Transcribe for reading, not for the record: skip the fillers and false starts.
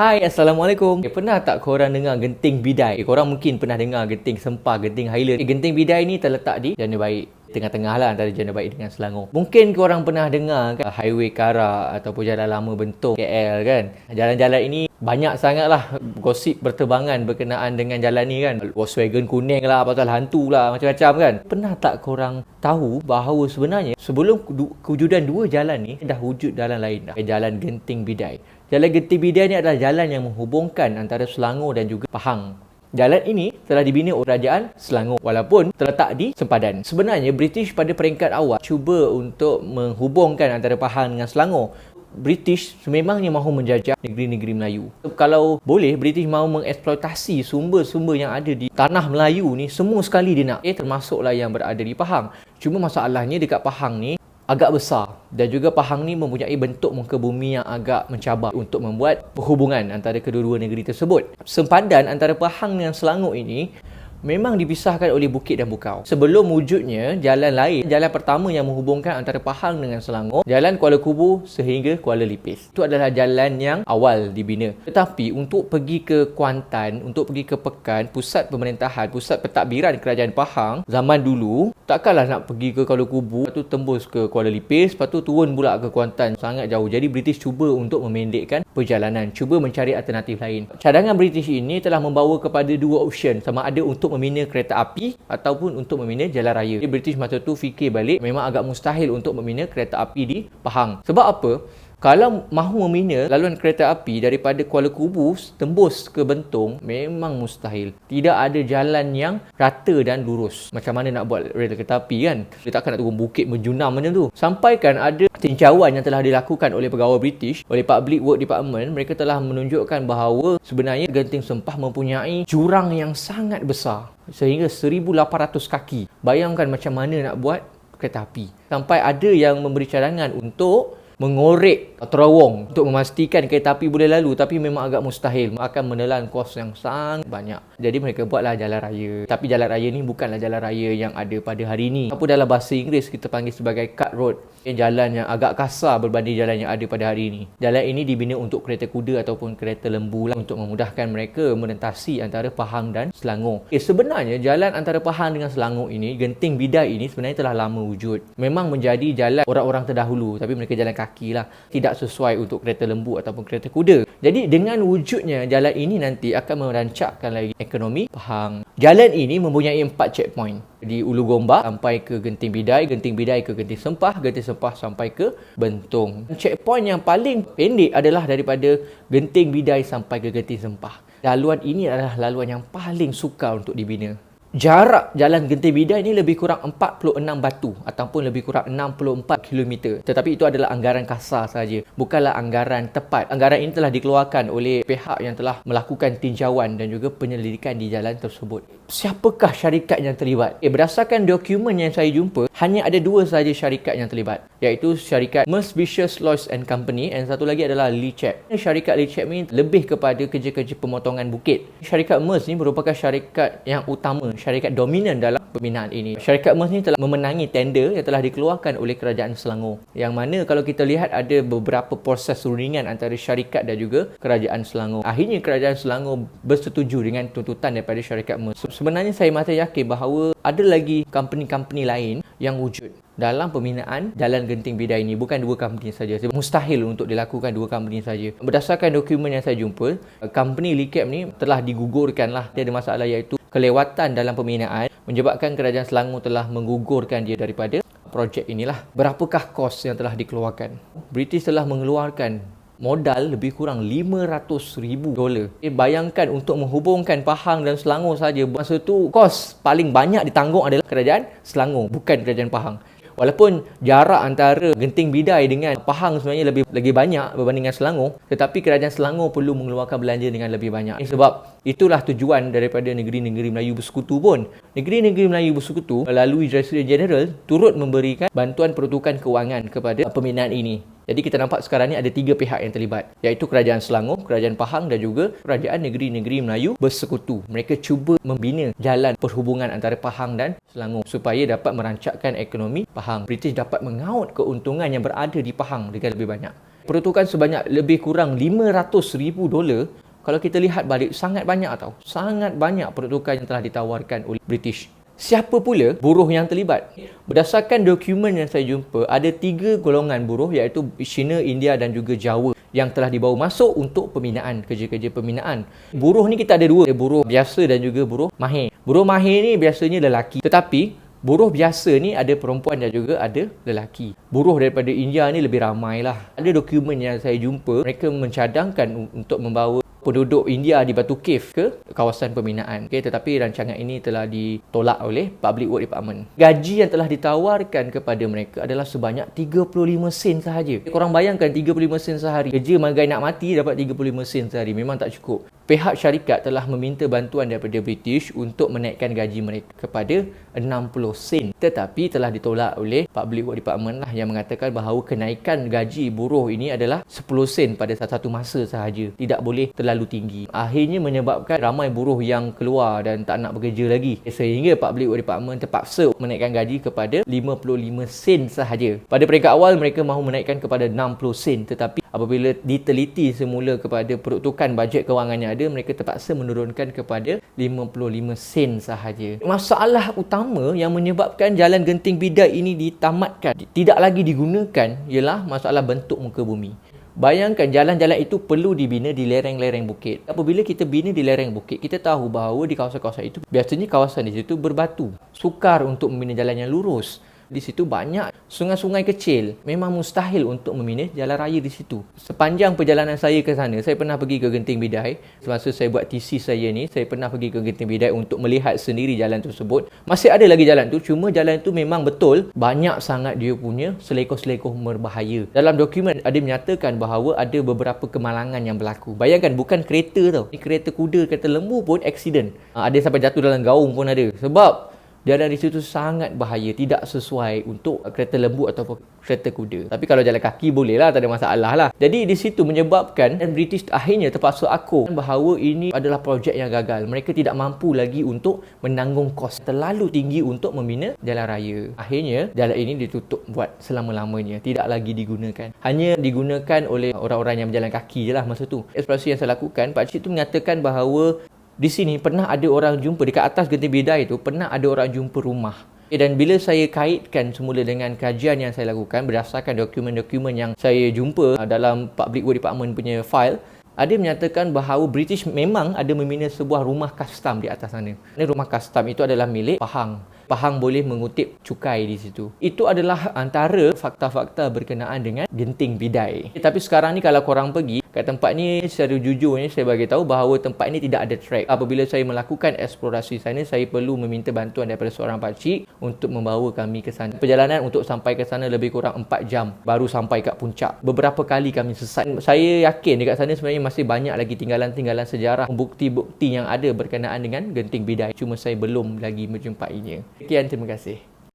Hai, Assalamualaikum. Pernah tak korang dengar Genting Bidai? Korang mungkin pernah dengar Genting Sempah, Genting Highland. Genting Bidai ni terletak di Jana Baik. Tengah-tengah lah antara Jana Baik dengan Selangor. Mungkin korang pernah dengar kan Highway Kara ataupun Jalan Lama Bentong KL kan. Jalan-jalan ini banyak sangat lah gosip berterbangan berkenaan dengan jalan ni kan. Volkswagen kuning lah, pasal hantu lah, macam-macam kan. Pernah tak korang tahu bahawa sebenarnya sebelum kewujudan dua jalan ni, dah wujud jalan lain dah. Jalan Genting Bidai. Jalan Genting Bidai ni adalah jalan yang menghubungkan antara Selangor dan juga Pahang. Jalan ini telah dibina oleh Kerajaan Selangor walaupun terletak di sempadan. Sebenarnya British pada peringkat awal cuba untuk menghubungkan antara Pahang dengan Selangor. British sememangnya mahu menjajah negeri-negeri Melayu. Kalau boleh, British mahu mengeksploitasi sumber-sumber yang ada di tanah Melayu ni, semua sekali dia nak. Termasuklah yang berada di Pahang. Cuma masalahnya dekat Pahang ni agak besar dan juga Pahang ni mempunyai bentuk muka bumi yang agak mencabar untuk membuat perhubungan antara kedua-dua negeri tersebut. Sempadan antara Pahang dengan Selangor ini memang dipisahkan oleh bukit dan bukau. Sebelum wujudnya jalan lain, jalan pertama yang menghubungkan antara Pahang dengan Selangor, Jalan Kuala Kubu sehingga Kuala Lipis. Itu adalah jalan yang awal dibina. Tetapi untuk pergi ke Kuantan, untuk pergi ke Pekan, pusat pemerintahan, pusat pentadbiran Kerajaan Pahang zaman dulu, takkanlah nak pergi ke Kuala Kubu, lepas tu tembus ke Kuala Lipis, lepas tu turun pula ke Kuantan. Sangat jauh. Jadi British cuba untuk memendekkan perjalanan, cuba mencari alternatif lain. Cadangan British ini telah membawa kepada dua option, sama ada untuk membina kereta api ataupun untuk membina jalan raya. Jadi British masa tu fikir balik, memang agak mustahil untuk membina kereta api di Pahang. Sebab apa? Kalau mahu membina laluan kereta api daripada Kuala Kubu tembus ke Bentong, memang mustahil. Tidak ada jalan yang rata dan lurus. Macam mana nak buat rel kereta api kan? Dia takkan nak turun bukit menjunam macam tu. Sampaikan ada tinjauan yang telah dilakukan oleh pegawai British, oleh Public Work Department, mereka telah menunjukkan bahawa sebenarnya Genting Sempah mempunyai jurang yang sangat besar. Sehingga 1,800 kaki. Bayangkan macam mana nak buat kereta api. Sampai ada yang memberi cadangan untuk mengorek terowong untuk memastikan kereta api boleh lalu, tapi memang agak mustahil, akan menelan kos yang sangat banyak. Jadi mereka buatlah jalan raya. Tapi jalan raya ni bukanlah jalan raya yang ada pada hari ini. Apa dalam bahasa Inggeris kita panggil sebagai cut road. Jalan yang agak kasar berbanding jalan yang ada pada hari ini. Jalan ini dibina untuk kereta kuda ataupun kereta lembu lah, untuk memudahkan mereka melintasi antara Pahang dan Selangor. Sebenarnya jalan antara Pahang dengan Selangor ini, Genting Bidai ini sebenarnya telah lama wujud. Memang menjadi jalan orang-orang terdahulu, tapi mereka jalan kaki lah. Tidak sesuai untuk kereta lembu ataupun kereta kuda. Jadi dengan wujudnya jalan ini nanti akan merancakkan lagi ekonomi Pahang. Jalan ini mempunyai 4 checkpoint. Di Ulu Gombak sampai ke Genting Bidai, Genting Bidai ke Genting Sempah, Genting Sempah sampai ke Bentong. Checkpoint yang paling pendek adalah daripada Genting Bidai sampai ke Genting Sempah. Laluan ini adalah laluan yang paling sukar untuk dibina. Jarak jalan Genting Bidai ni lebih kurang 46 batu ataupun lebih kurang 64 km. Tetapi itu adalah anggaran kasar sahaja, bukanlah anggaran tepat. Anggaran ini telah dikeluarkan oleh pihak yang telah melakukan tinjauan dan juga penyelidikan di jalan tersebut. Siapakah syarikat yang terlibat? Berdasarkan dokumen yang saya jumpa, hanya ada 2 sahaja syarikat yang terlibat, iaitu syarikat Mercedes Lloyds and Company dan satu lagi adalah Lee Chap. Syarikat Lee Chap ni lebih kepada kerja-kerja pemotongan bukit. Syarikat Merce ni merupakan syarikat yang utama, syarikat dominan dalam pembinaan ini. Syarikat Merce ni telah memenangi tender yang telah dikeluarkan oleh Kerajaan Selangor. Yang mana kalau kita lihat ada beberapa proses rundingan antara syarikat dan juga Kerajaan Selangor. Akhirnya Kerajaan Selangor bersetuju dengan tuntutan daripada syarikat Merce. Sebenarnya saya masih yakin bahawa ada lagi company-company lain yang wujud dalam pembinaan Jalan Genting Bidai ini. Bukan 2 company saja. Mustahil untuk dilakukan 2 company saja. Berdasarkan dokumen yang saya jumpa, company Lee Cap ni telah digugurkan lah. Dia ada masalah iaitu kelewatan dalam pembinaan, menyebabkan Kerajaan Selangor telah menggugurkan dia daripada projek inilah. Berapakah kos yang telah dikeluarkan? British telah mengeluarkan modal lebih kurang $500,000. Bayangkan untuk menghubungkan Pahang dan Selangor saja, masa tu kos paling banyak ditanggung adalah Kerajaan Selangor, bukan Kerajaan Pahang. Walaupun jarak antara Genting Bidai dengan Pahang sebenarnya lagi banyak berbanding dengan Selangor, tetapi Kerajaan Selangor perlu mengeluarkan belanja dengan lebih banyak. Sebab itulah tujuan daripada negeri-negeri Melayu Bersekutu pun. Negeri-negeri Melayu Bersekutu melalui Directorate General turut memberikan bantuan peruntukan kewangan kepada pembinaan ini. Jadi kita nampak sekarang ni ada 3 pihak yang terlibat, iaitu Kerajaan Selangor, Kerajaan Pahang dan juga Kerajaan Negeri-Negeri Melayu Bersekutu. Mereka cuba membina jalan perhubungan antara Pahang dan Selangor supaya dapat merancakkan ekonomi Pahang. British dapat mengaut keuntungan yang berada di Pahang dengan lebih banyak. Peruntukan sebanyak lebih kurang $500,000. Kalau kita lihat balik, sangat banyak tau. Sangat banyak peruntukan yang telah ditawarkan oleh British. Siapa pula buruh yang terlibat? Berdasarkan dokumen yang saya jumpa, ada 3 golongan buruh, iaitu Cina, India dan juga Jawa yang telah dibawa masuk untuk pembinaan, kerja-kerja pembinaan. Buruh ni kita ada 2, buruh biasa dan juga buruh mahir. Buruh mahir ni biasanya lelaki, tetapi buruh biasa ni ada perempuan dan juga ada lelaki. Buruh daripada India ni lebih ramai lah. Ada dokumen yang saya jumpa, mereka mencadangkan untuk membawa penduduk India di Batu Cave ke kawasan pembinaan. Tetapi rancangan ini telah ditolak oleh Public Works Department. Gaji yang telah ditawarkan kepada mereka adalah sebanyak 35 sen sahaja. Korang bayangkan 35 sen sehari. Kerja magai nak mati dapat 35 sen sehari. Memang tak cukup. Pihak syarikat telah meminta bantuan daripada British untuk menaikkan gaji mereka kepada 60 sen. Tetapi telah ditolak oleh Public Works Department lah, yang mengatakan bahawa kenaikan gaji buruh ini adalah 10 sen pada satu masa sahaja. Tidak boleh terlalu tinggi. Akhirnya menyebabkan ramai buruh yang keluar dan tak nak bekerja lagi. Sehingga Public Works Department terpaksa menaikkan gaji kepada 55 sen sahaja. Pada peringkat awal mereka mahu menaikkan kepada 60 sen, tetapi apabila diteliti semula kepada peruntukan bajet kewangannya ada, mereka terpaksa menurunkan kepada 55 sen sahaja. Masalah utama yang menyebabkan jalan Genting Bidai ini ditamatkan, tidak lagi digunakan, ialah masalah bentuk muka bumi. Bayangkan jalan-jalan itu perlu dibina di lereng-lereng bukit. Apabila kita bina di lereng bukit, kita tahu bahawa di kawasan-kawasan itu, biasanya kawasan di situ berbatu. Sukar untuk membina jalan yang lurus. Di situ banyak sungai-sungai kecil. Memang mustahil untuk membina jalan raya di situ. Sepanjang perjalanan saya ke sana, saya pernah pergi ke Genting Bidai. Semasa saya buat thesis saya ni, saya pernah pergi ke Genting Bidai untuk melihat sendiri jalan tersebut. Masih ada lagi jalan tu, cuma jalan tu memang betul banyak sangat dia punya selekoh-selekoh berbahaya. Dalam dokumen ada menyatakan bahawa ada beberapa kemalangan yang berlaku. Bayangkan, bukan kereta tau. Ni kereta kuda, kereta lembu pun accident. Ada sampai jatuh dalam gaung pun ada. Sebab jalan di situ sangat bahaya, tidak sesuai untuk kereta lembu ataupun kereta kuda. Tapi kalau jalan kaki boleh lah, tak ada masalah lah. Jadi di situ menyebabkan British akhirnya terpaksa akur bahawa ini adalah projek yang gagal. Mereka tidak mampu lagi untuk menanggung kos terlalu tinggi untuk membina jalan raya. Akhirnya jalan ini ditutup buat selama-lamanya, tidak lagi digunakan. Hanya digunakan oleh orang-orang yang berjalan kaki je lah masa tu. Eksplorasi yang saya lakukan, pakcik tu menyatakan bahawa di sini pernah ada orang jumpa, dekat atas Genting Bidai tu pernah ada orang jumpa rumah. Dan bila saya kaitkan semula dengan kajian yang saya lakukan berdasarkan dokumen-dokumen yang saya jumpa dalam Public Works Department punya file, ada menyatakan bahawa British memang ada membina sebuah rumah custom di atas sana. Rumah custom itu adalah milik Pahang. Pahang boleh mengutip cukai di situ. Itu adalah antara fakta-fakta berkenaan dengan Genting Bidai. Tapi sekarang ni kalau korang pergi kat tempat ni, secara jujurnya saya bagi tahu bahawa tempat ni tidak ada track. Apabila saya melakukan eksplorasi sana, saya perlu meminta bantuan daripada seorang pakcik untuk membawa kami ke sana. Perjalanan untuk sampai ke sana lebih kurang 4 jam baru sampai kat puncak. Beberapa kali kami sesat. Saya yakin dekat sana sebenarnya masih banyak lagi tinggalan-tinggalan sejarah, bukti-bukti yang ada berkenaan dengan Genting Bidai. Cuma saya belum lagi menjumpainya. Sekian, terima kasih.